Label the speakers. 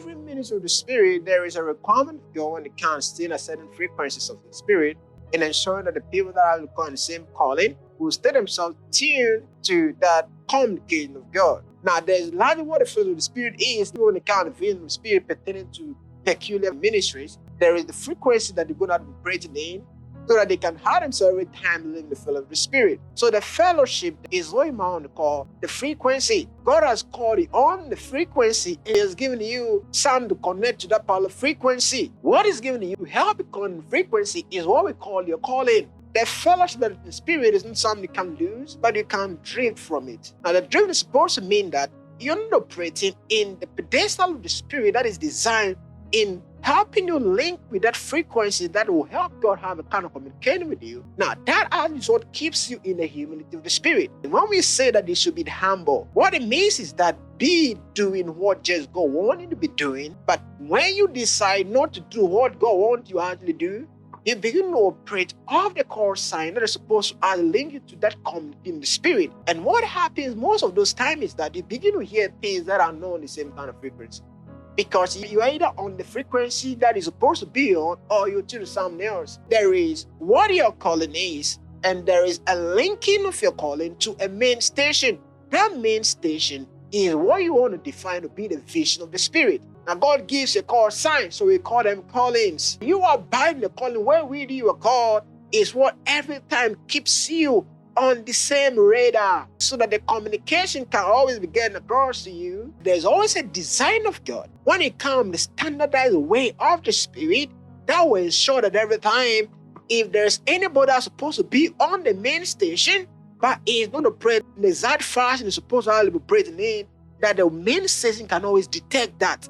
Speaker 1: every ministry of the Spirit, there is a requirement of God when it comes to a certain frequencies of the Spirit, and ensuring that the people that are on the same calling will stay themselves tuned to that communication of God. Now, there's largely what the fruit of the Spirit is when it comes to the of the Spirit pertaining to peculiar ministries. There is the frequency that they're going to be operating in, so that they can have themselves every time living the fellowship of the Spirit. So the fellowship is what you might call the frequency. God has called you on the frequency and He has given you something to connect to that particular frequency. What is given you to help you connect the frequency is what we call your calling. The fellowship of the Spirit isn't something you can lose, but you can drift from it. Now, the drift is supposed to mean that you're not operating in the pedestal of the Spirit that is designed in helping you link with that frequency that will help God have a kind of communication with you. Now, that is what keeps you in the humility of the Spirit. And when we say that you should be humble, what it means is that be doing what just God wants you to be doing. But when you decide not to do what God wants you to actually do, you begin to operate off the core sign that is supposed to actually link you to that community in the Spirit. And what happens most of those times is that you begin to hear things that are not on the same kind of frequency. Because you are either on the frequency that is supposed to be on, or you tune to something else. There is what your calling is, and there is a linking of your calling to a main station. That main station is what you want to define to be the vision of the Spirit. Now, God gives a call sign, so we call them callings. You are abiding the calling. Where we do your call is what every time keeps you on the same radar, so that the communication can always be getting across to you. There's always a design of God. When it comes the standardized way of the Spirit, that will ensure that every time, if there's anybody that's supposed to be on the main station, but is not operate in the exact fashion it's supposed to be operating in, that the main station can always detect that.